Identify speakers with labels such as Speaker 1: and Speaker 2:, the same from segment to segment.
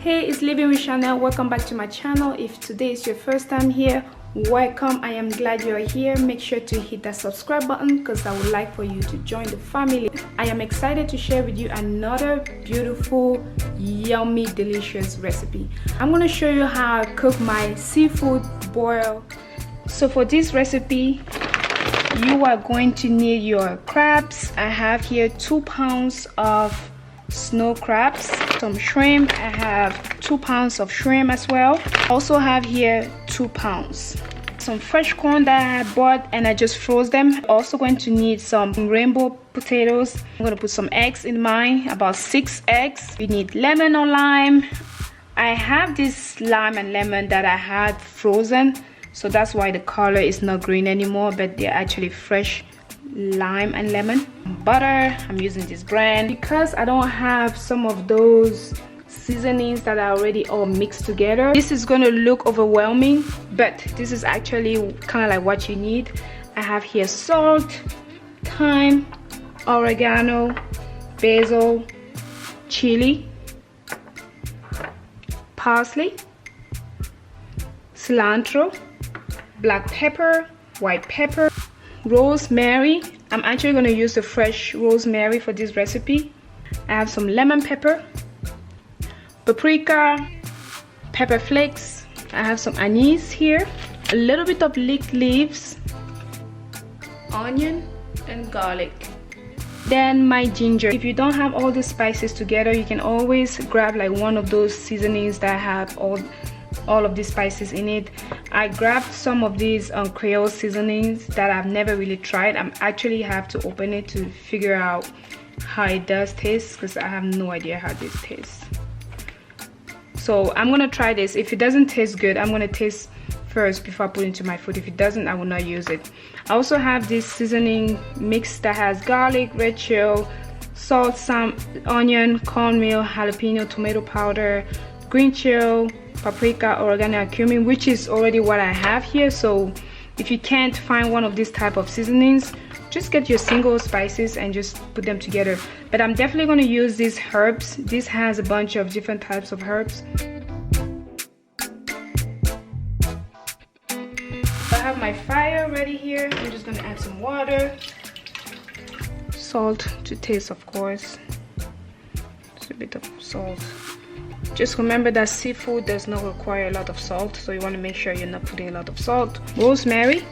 Speaker 1: Hey, it's Living with Chanel. Welcome back to my channel. If today is your first time here, welcome. I am glad you're here. Make sure to hit that subscribe button because I would like for you to join the family. I am excited to share with you another beautiful, yummy, delicious recipe. I'm going to show you how I cook my seafood boil. So for this recipe, you are going to need your crabs. I have here 2 pounds of snow crabs, some shrimp. I have 2 pounds of shrimp as well. I also have here 2 pounds. Some fresh corn that I had bought and I just froze them. Also going to need some rainbow potatoes. I'm going to put some eggs in mine, about 6 eggs. We need lemon or lime. I have this lime and lemon that I had frozen, so that's why the color is not green anymore, but they're actually fresh lime and lemon. Butter, I'm using this brand because I don't have some of those seasonings that are already all mixed together. This is going to look overwhelming, but this is actually kind of like what you need. I have here salt, thyme, oregano, basil, chili, parsley, cilantro, black pepper, white pepper, rosemary. I'm actually going to use the fresh rosemary for this recipe. I have some lemon pepper, paprika, pepper flakes. I have some anise here, a little bit of leek leaves, onion and garlic. Then my ginger. If you don't have all the spices together, you can always grab like one of those seasonings that have all of these spices in it. I grabbed some of these Creole seasonings that I've never really tried. I actually have to open it to figure out how it does taste because I have no idea how this tastes. So I'm gonna try this. If it doesn't taste good, I'm gonna taste first before I put it into my food. If it doesn't, I will not use it. I also have this seasoning mix that has garlic, red chill, salt, some onion, cornmeal, jalapeno, tomato powder, green chill, paprika, oregano, and cumin, which is already what I have here. So if you can't find one of these type of seasonings, just get your single spices and just put them together. But I'm definitely going to use these herbs. This has a bunch of different types of herbs. I have my fire ready here. I'm just going to add some water, salt to taste, of course, just a bit of salt. Just remember that seafood does not require a lot of salt, so you want to make sure you're not putting a lot of salt. Rosemary,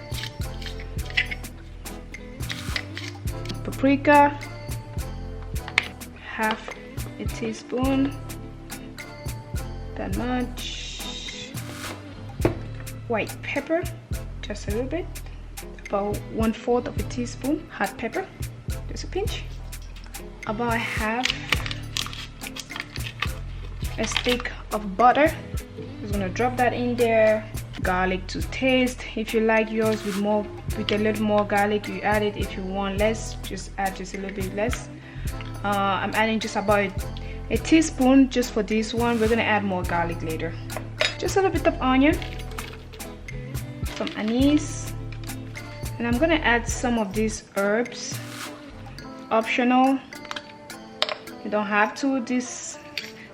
Speaker 1: paprika, half a teaspoon, that much. White pepper, just a little bit, about 1/4 of a teaspoon. Hot pepper, just a pinch. About half a stick of butter. Just gonna drop that in there. Garlic to taste. If you like yours with a little more garlic, you add it. If you want less, just add just a little bit less. I'm adding just about a teaspoon just for this one. We're gonna add more garlic later. Just a little bit of onion, some anise, and I'm gonna add some of these herbs. Optional, you don't have to.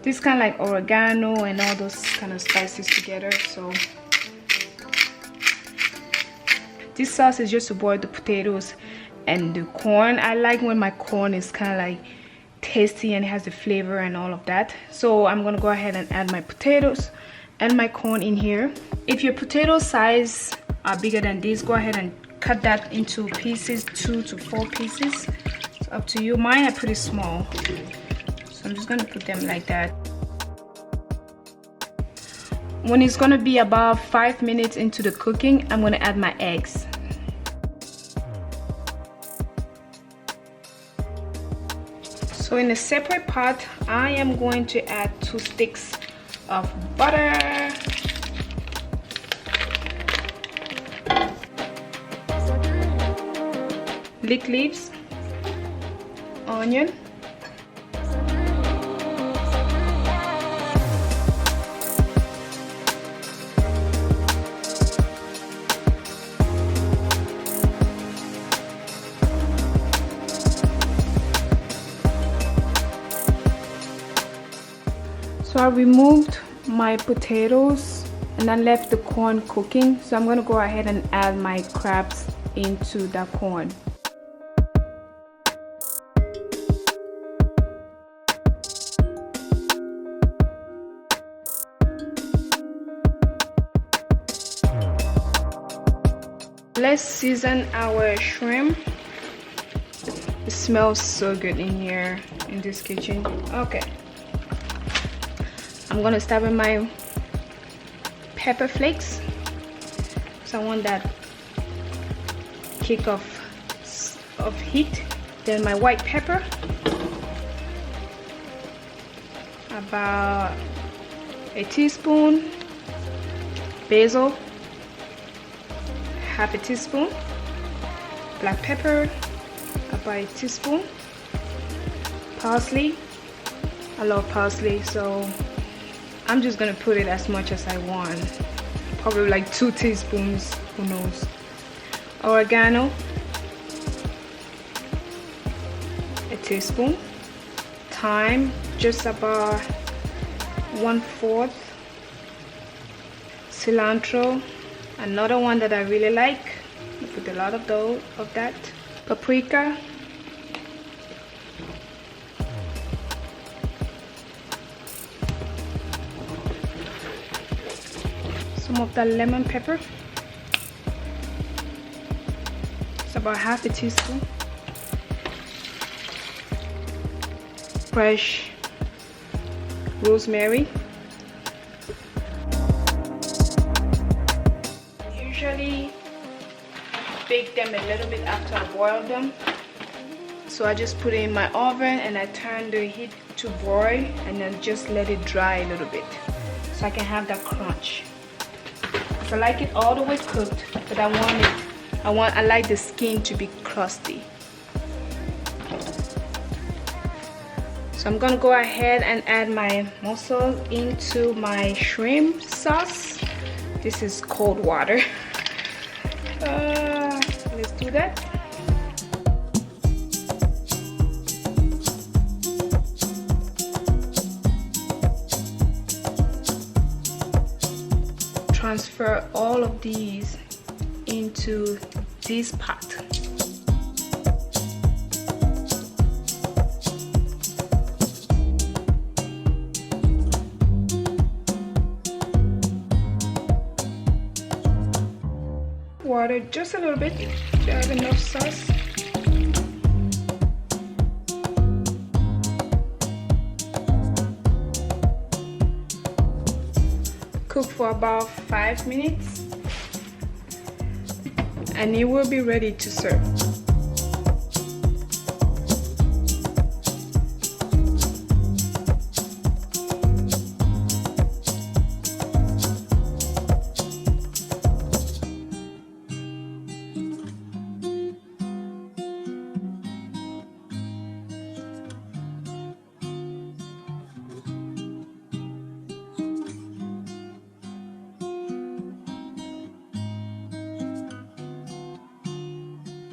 Speaker 1: This kind of like oregano and all those kind of spices together. So this sauce is just to boil the potatoes and the corn. I like when my corn is kind of like tasty and it has the flavor and all of that. So I'm gonna go ahead and add my potatoes and my corn in here. If your potato size are bigger than this, go ahead and cut that into pieces, 2 to 4 pieces. It's up to you. Mine are pretty small, so I'm just gonna put them like that. When it's gonna be about 5 minutes into the cooking, I'm gonna add my eggs. So in a separate pot, I am going to add 2 sticks of butter, leek leaves, onion,
Speaker 2: So I'll
Speaker 1: removed my potatoes and I left the corn cooking, so I'm gonna go ahead and add my crabs into the corn. Let's season our shrimp. It smells so good in here in this kitchen. Okay, I'm gonna start with my pepper flakes, so I want that kick of heat. Then my white pepper, about a teaspoon. Basil, half a teaspoon. Black pepper, about a teaspoon. Parsley, I love parsley, so I'm just gonna put it as much as I want, probably like 2 teaspoons, who knows. Oregano, a teaspoon. Thyme, just about 1/4. Cilantro, another one that I really like. I put a lot of that. Paprika, some of the lemon pepper, it's about half a teaspoon. Fresh rosemary. Usually bake them a little bit after I boil them, so I just put it in my oven and I turn the heat to boil and then just let it dry a little bit so I can have that crunch. I like it all the way cooked, but I like the skin to be crusty. So I'm gonna go ahead and add my mussels into my shrimp sauce. This is cold water. Let's do that. Transfer all of these into this pot. Water just a little bit to have enough sauce. Cook for about 5 minutes and it will be ready to serve.